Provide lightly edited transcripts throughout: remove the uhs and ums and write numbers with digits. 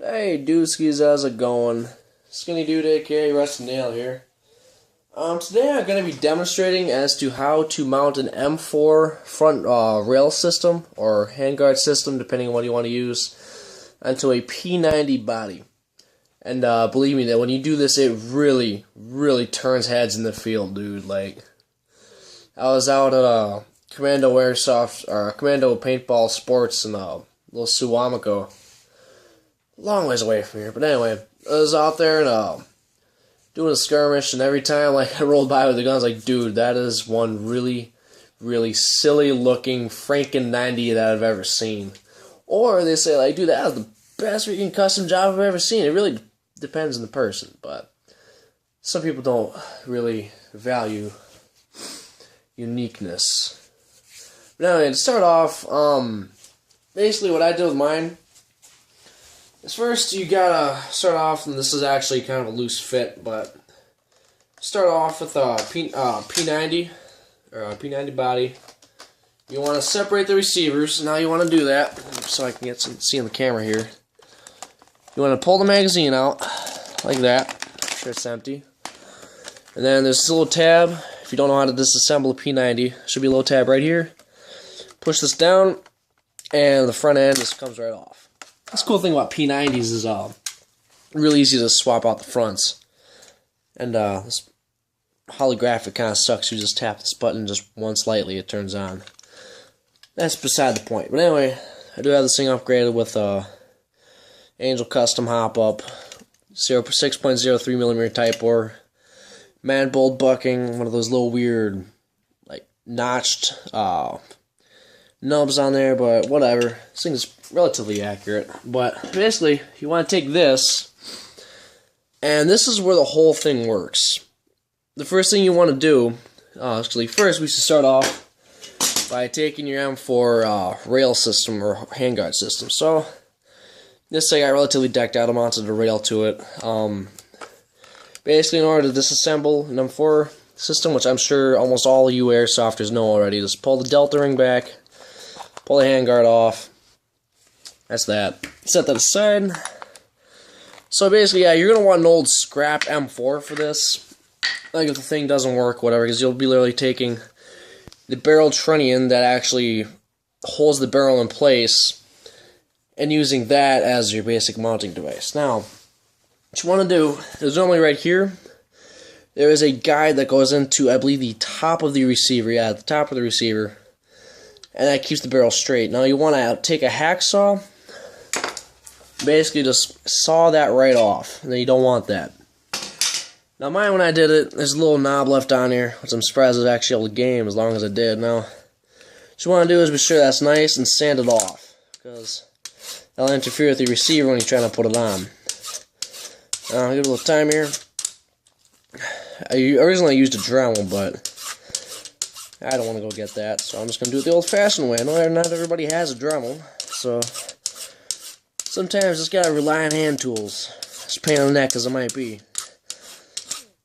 Hey Dooskies, how's it going? Skinny Dude aka Rusty Nail here. Today I'm going to be demonstrating as to how to mount an M4 front rail system or handguard system, depending on what you want to use, onto a P90 body. And believe me, that when you do this, it really, really turns heads in the field, dude. Like, I was out at Commando Airsoft or Commando Paintball Sports in Little Suamico. Long ways away from here, but anyway, I was out there and doing a skirmish, and every time I rolled by with the gun, I was like, dude, that is one really, really silly looking Franken 90 that I've ever seen. Or they say, like, dude, that is the best freaking custom job I've ever seen. It really depends on the person, but some people don't really value uniqueness. But anyway, to start off, basically what I did with mine is first you gotta start off, and this is actually kind of a loose fit, but start off with a P90 or a P90 body. You want to separate the receivers. Now you want to do that so I can get some see on the camera here. You want to pull the magazine out like that. Make sure it's empty. And then there's this little tab. If you don't know how to disassemble a P90, should be a little tab right here. Push this down, and the front end just comes right off. That's the cool thing about P90s is really easy to swap out the fronts. And this holographic kind of sucks. You just tap this button just once lightly, it turns on. That's beside the point. But anyway, I do have this thing upgraded with Angel Custom hop-up, 6.03mm type bore, man bolt bucking, one of those little weird, like, notched nubs on there, but whatever. This thing is relatively accurate. But basically, you want to take this, and this is where the whole thing works. The first thing you want to do, actually, first we should start off by taking your M4 rail system or handguard system. So, this thing I relatively decked out. I mounted a rail to it. Basically, in order to disassemble an M4 system, which I'm sure almost all you airsofters know already, just pull the delta ring back, pull the handguard off. That's that. Set that aside. So basically, yeah, you're going to want an old scrap M4 for this. Like if the thing doesn't work, whatever, because you'll be literally taking the barrel trunnion that actually holds the barrel in place and using that as your basic mounting device. Now, what you want to do is normally right here, there is a guide that goes into, I believe, the top of the receiver. Yeah, the top of the receiver. And that keeps the barrel straight. Now you want to take a hacksaw, basically just saw that right off, and then you don't want that. Now mine, when I did it, there's a little knob left on here, which I'm surprised I was actually able to game as long as I did. Now, what you want to do is be sure that's nice and sand it off, because that'll interfere with the receiver when you're trying to put it on. I'll give it a little time here. I originally used a Dremel, but I don't want to go get that, so I'm just going to do it the old-fashioned way. I know not everybody has a Dremel, so sometimes just got to rely on hand tools. As a pain in the neck as it might be.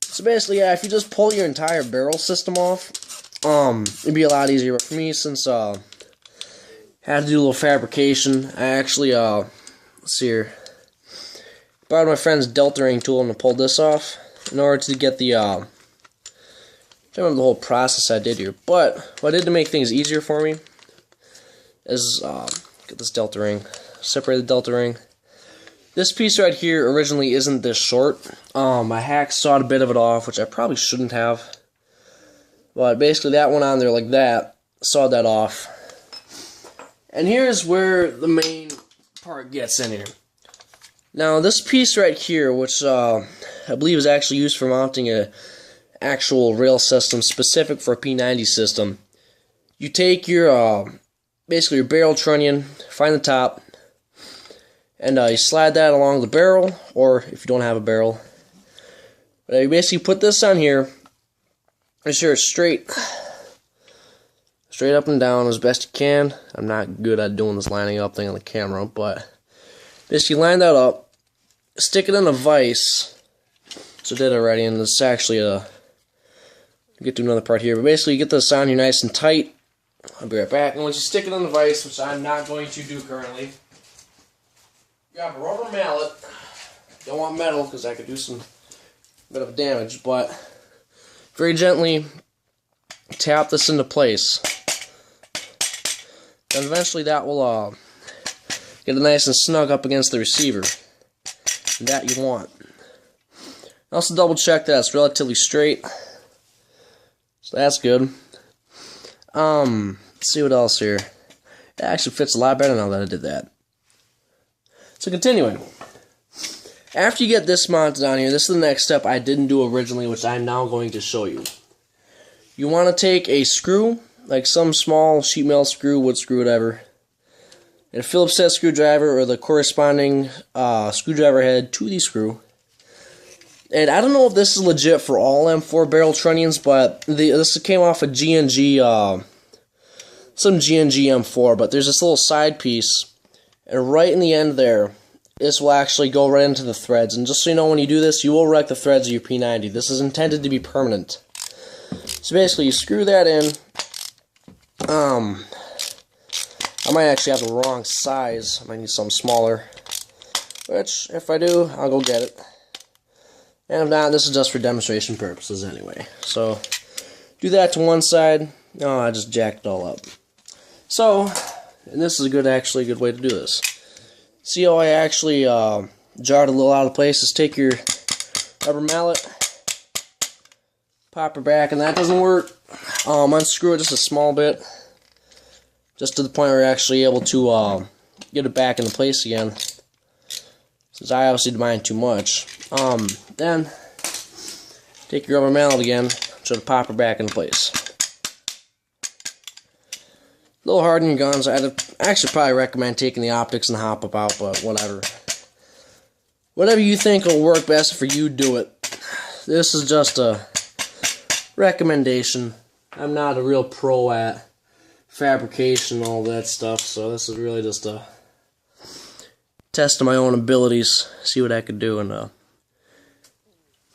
So basically, yeah, if you just pull your entire barrel system off, it'd be a lot easier. But for me, since I had to do a little fabrication, I actually, let's see here, borrowed my friend's delta ring tool and pulled this off in order to get the, I don't remember the whole process I did here, but what I did to make things easier for me is get this delta ring, separate the delta ring. This piece right here originally isn't this short. I hacksawed a bit of it off, which I probably shouldn't have, but basically that went on there like that, sawed that off. And here's where the main part gets in here. Now this piece right here, which I believe is actually used for mounting a actual rail system specific for a P90 system. You take your basically your barrel trunnion, find the top, and you slide that along the barrel, or if you don't have a barrel, but you basically put this on here, make sure it's straight up and down as best you can. I'm not good at doing this lining up thing on the camera, but basically line that up, stick it in a vise. So I did already, and it's actually get to another part here, but basically you get this on here nice and tight. I'll be right back. And once you stick it in the vise, which I'm not going to do currently, grab a rubber mallet. Don't want metal because that could do some bit of damage, but very gently tap this into place. Then eventually that will get it nice and snug up against the receiver. And that you want. Also double check that it's relatively straight. So that's good. Let's see what else here. It actually fits a lot better now that I did that. So continuing. After you get this mounted on here, this is the next step I didn't do originally, which I'm now going to show you. You want to take a screw, like some small sheet metal screw, wood screw, whatever, and a Phillips head screwdriver or the corresponding screwdriver head to the screw. And I don't know if this is legit for all M4 barrel trunnions, but this came off a G&G, some G&G M4, but there's this little side piece, and right in the end there, this will actually go right into the threads. And just so you know, when you do this, you will wreck the threads of your P90. This is intended to be permanent. So basically, you screw that in. I might actually have the wrong size. I might need something smaller. Which, if I do, I'll go get it. And if not, this is just for demonstration purposes anyway. So, do that to one side. Oh, I just jacked it all up. So, and this is actually a good way to do this. See how I actually jarred a little out of place? Just take your rubber mallet, pop her back, and that doesn't work. Unscrew it just a small bit, just to the point where you're actually able to get it back into place again. Since I obviously did mine too much. Then take your rubber mallet again, try to pop her back into place. A little hard on your guns. I'd actually probably recommend taking the optics and the hop-up out, but whatever. Whatever you think will work best for you, do it. This is just a recommendation. I'm not a real pro at fabrication and all that stuff, so this is really just a test of my own abilities, see what I could do. And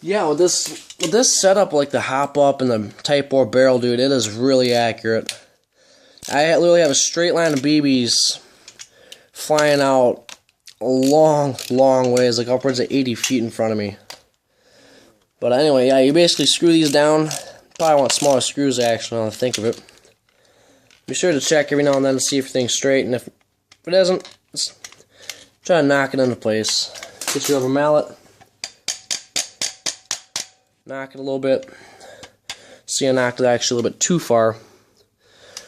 yeah, with this setup, like the hop-up and the Type 4 barrel, dude, it is really accurate. I literally have a straight line of BBs flying out a long, long ways, like upwards of 80 feet in front of me. But anyway, yeah, you basically screw these down. Probably want smaller screws, actually, now that I think of it. Be sure to check every now and then to see if everything's straight, and if it isn't, just try to knock it into place. Get your rubber mallet, knock it a little bit. See, I knocked it actually a little bit too far.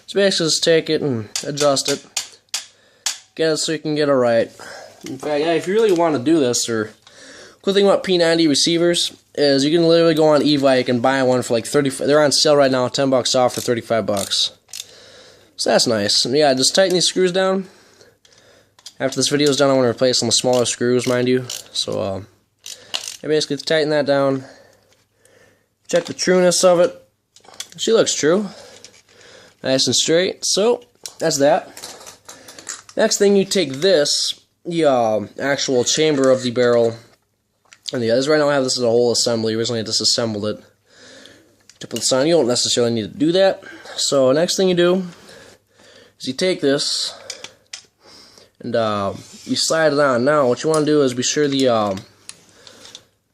So basically just take it and adjust it. Get it so you can get it right. In fact, yeah, if you really want to do this, or cool thing about P90 receivers is you can literally go on Evike and buy one for like 30. They're on sale right now, $10 off for $35. So that's nice. And yeah, just tighten these screws down. After this video is done, I want to replace some smaller screws, mind you. So I basically tighten that down. Check the trueness of it. She looks true. Nice and straight. So that's that. Next thing, you take this, the actual chamber of the barrel, and yeah, this right now I have this as a whole assembly. Originally I disassembled it to put this on. You don't necessarily need to do that. So next thing you do is you take this and you slide it on. Now what you want to do is be sure the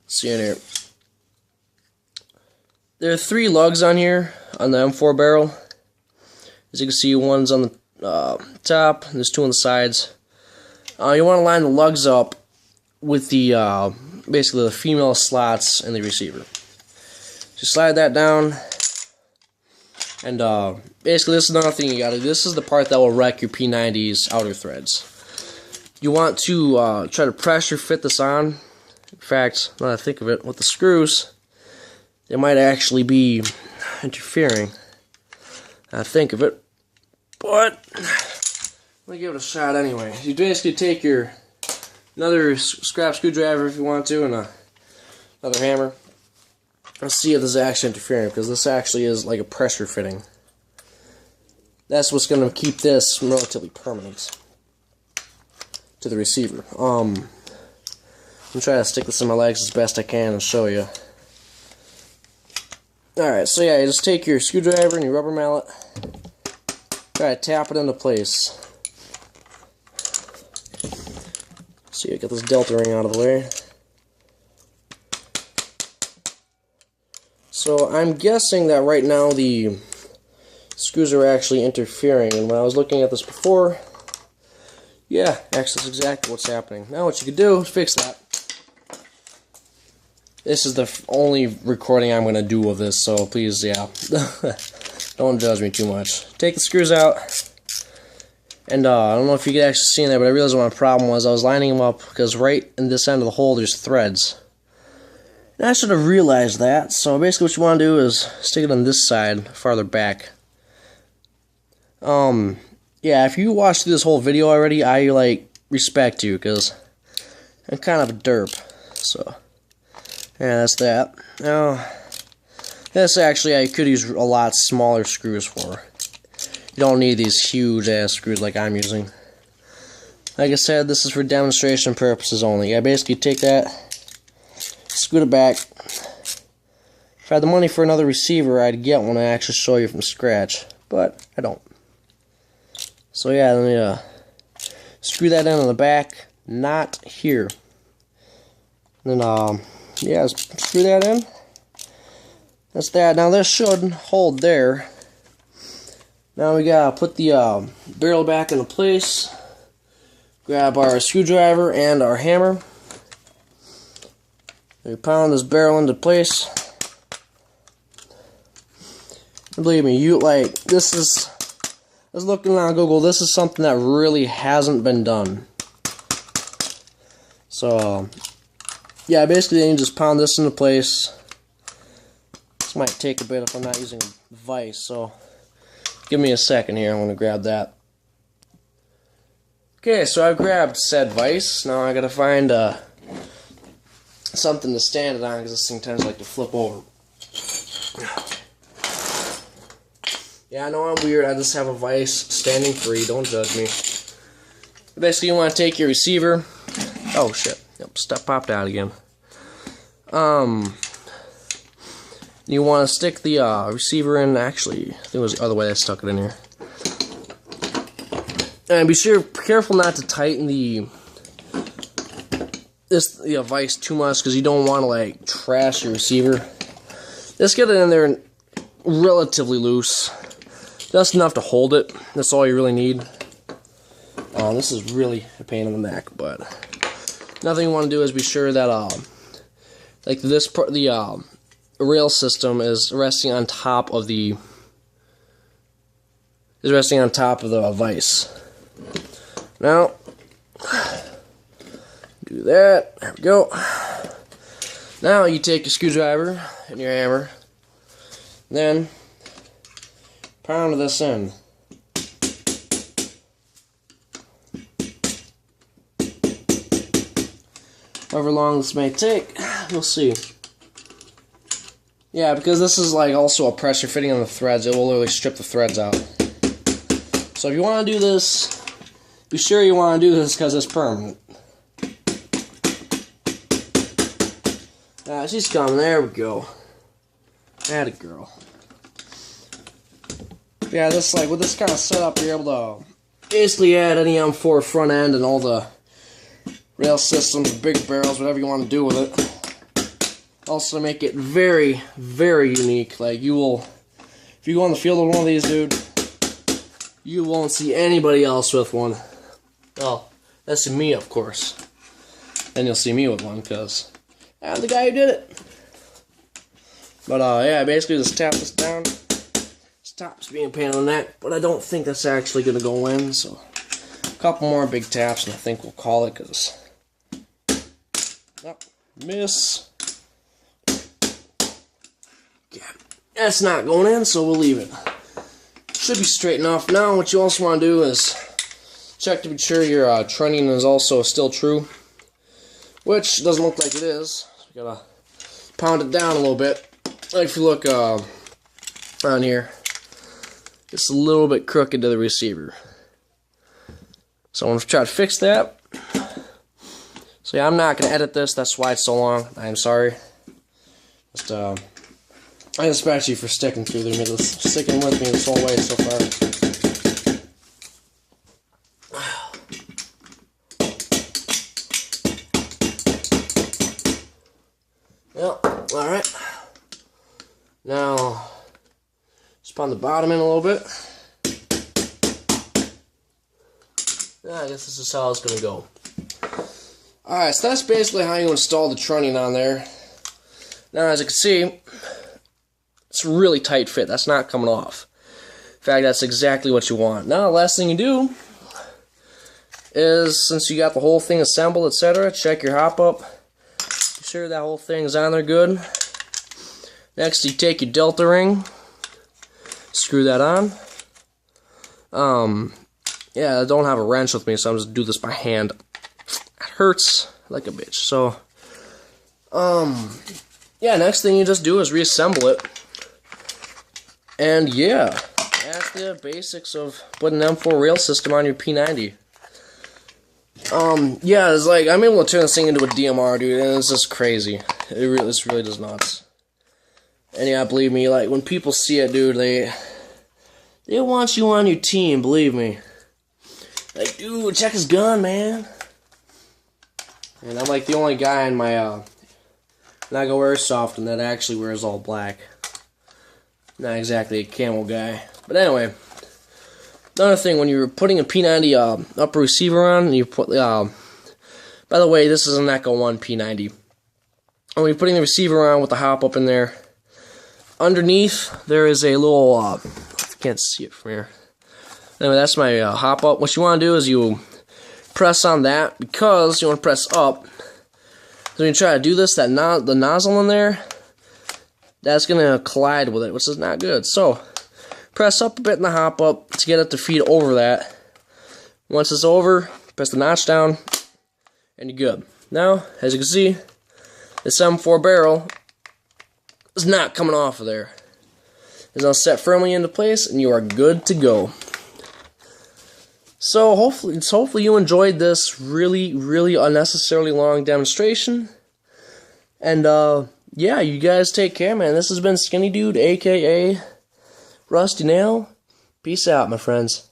see in here. There are 3 lugs on here on the M4 barrel. As you can see, one's on the top, and there's 2 on the sides. You want to line the lugs up with the basically the female slots in the receiver. Just slide that down, and basically this is another thing you got to do. This is the part that will wreck your P90's outer threads. You want to try to pressure fit this on. In fact, now that I think of it, with the screws, they might actually be interfering. I think of it, but let me give it a shot anyway. You basically take another scrap screwdriver if you want to, and another hammer. Let's see if this is actually interfering, because this actually is like a pressure fitting. That's what's going to keep this relatively permanent to the receiver. I'm going to try to stick this in my legs as best I can and show you. Alright, so yeah, you just take your screwdriver and your rubber mallet, try to tap it into place. So you get this delta ring out of the way. So I'm guessing that right now the screws are actually interfering, and when I was looking at this before, yeah, actually that's exactly what's happening. Now what you could do is fix that. This is the only recording I'm going to do of this, so please, yeah, don't judge me too much. Take the screws out, and I don't know if you can actually see in there, but I realized what my problem was. I was lining them up because right in this end of the hole there's threads. And I should have realized that, so basically what you want to do is stick it on this side, farther back. Yeah, if you watched this whole video already, I, like, respect you, because I'm kind of a derp, so, yeah, that's that. Now, this actually I could use a lot smaller screws for. You don't need these huge-ass screws like I'm using. Like I said, this is for demonstration purposes only. I basically take that, scoot it back. If I had the money for another receiver, I'd get one and actually show you from scratch, but I don't. So yeah, let me screw that in on the back, not here. And then yeah, screw that in. That's that. Now this should hold there. Now we gotta put the barrel back into place. Grab our screwdriver and our hammer. We pound this barrel into place. And believe me, I was looking on Google, this is something that really hasn't been done. So, yeah, basically you just pound this into place. This might take a bit if I'm not using a vise, so give me a second here, I'm going to grab that. Okay, so I've grabbed said vise. Now I gotta find something to stand it on, because this thing tends to like to flip over. Yeah, I know I'm weird, I just have a vise standing free, don't judge me. Basically, you want to take your receiver. Oh shit, yep, stuff popped out again. You want to stick the receiver in, actually, I think it was the other way I stuck it in here. And be careful not to tighten the vise too much, because you don't want to like trash your receiver. Just get it in there relatively loose. Just enough to hold it. That's all you really need. This is really a pain in the neck, but another thing you want to do is be sure that like the rail system is resting on top of the vise. Now, do that. There we go. Now you take your screwdriver and your hammer, then pound this in. However long this may take, we'll see. Yeah, because this is like also a pressure fitting on the threads, it will literally strip the threads out. So if you want to do this, be sure you want to do this because it's permanent. She's coming, there we go. Atta girl. Yeah, this like with this kind of setup, you're able to basically add any M4 front end and all the rail systems, big barrels, whatever you want to do with it. Also make it very, very unique. Like you will, if you go on the field with one of these, dude, you won't see anybody else with one. Well, that's me, of course. Then you'll see me with one because I'm the guy who did it. But yeah, basically just tap this down. Stops being a pain in the neck, but I don't think that's actually going to go in, so a couple more big taps and I think we'll call it, because miss. Yeah, that's not going in, so we'll leave it. Should be straight enough. Now what you also want to do is check to be sure your trunnion is also still true, which doesn't look like it is. So you gotta pound it down a little bit. Like if you look on here, it's a little bit crooked to the receiver. So I'm going to try to fix that. So yeah, I'm not going to edit this, that's why it's so long. I am sorry. Just, I respect you for sticking with me this whole way so far. Now, just pound the bottom in a little bit. I guess this is how it's going to go. Alright, so that's basically how you install the trunnion on there. Now, as you can see, it's a really tight fit. That's not coming off. In fact, that's exactly what you want. Now, the last thing you do is, since you got the whole thing assembled, etc., check your hop up. Be sure that whole thing is on there good. Next, you take your delta ring, screw that on. Yeah, I don't have a wrench with me, so I'm just do this by hand. It hurts like a bitch. So, yeah, next thing you just do is reassemble it. And yeah, that's the basics of putting an M4 rail system on your P90. Yeah, it's like, I'm able to turn this thing into a DMR, dude, and it's just crazy. This really does nuts. And yeah, believe me, like, when people see it, dude, they want you on your team, believe me. Like, dude, check his gun, man. And I'm like the only guy in my, Nago Airsoft and that actually wears all black. Not exactly a camel guy. But anyway, another thing, when you're putting a P90 upper receiver on, you put, by the way, this is an Echo 1 P90. When you're putting the receiver on with the hop up in there, underneath there is a little, I can't see it from here. Anyway, that's my hop up. What you want to do is you press on that, because you want to press up. So when you try to do this, the nozzle in there, that's going to collide with it, which is not good. So, press up a bit in the hop up to get it to feed over that. Once it's over, press the notch down, and you're good. Now, as you can see, this M4 barrel is not coming off of there. It's now set firmly into place, and you are good to go. So hopefully you enjoyed this really unnecessarily long demonstration. And yeah, you guys take care, man. This has been Skinny Dude, aka Rusty Nail. Peace out, my friends.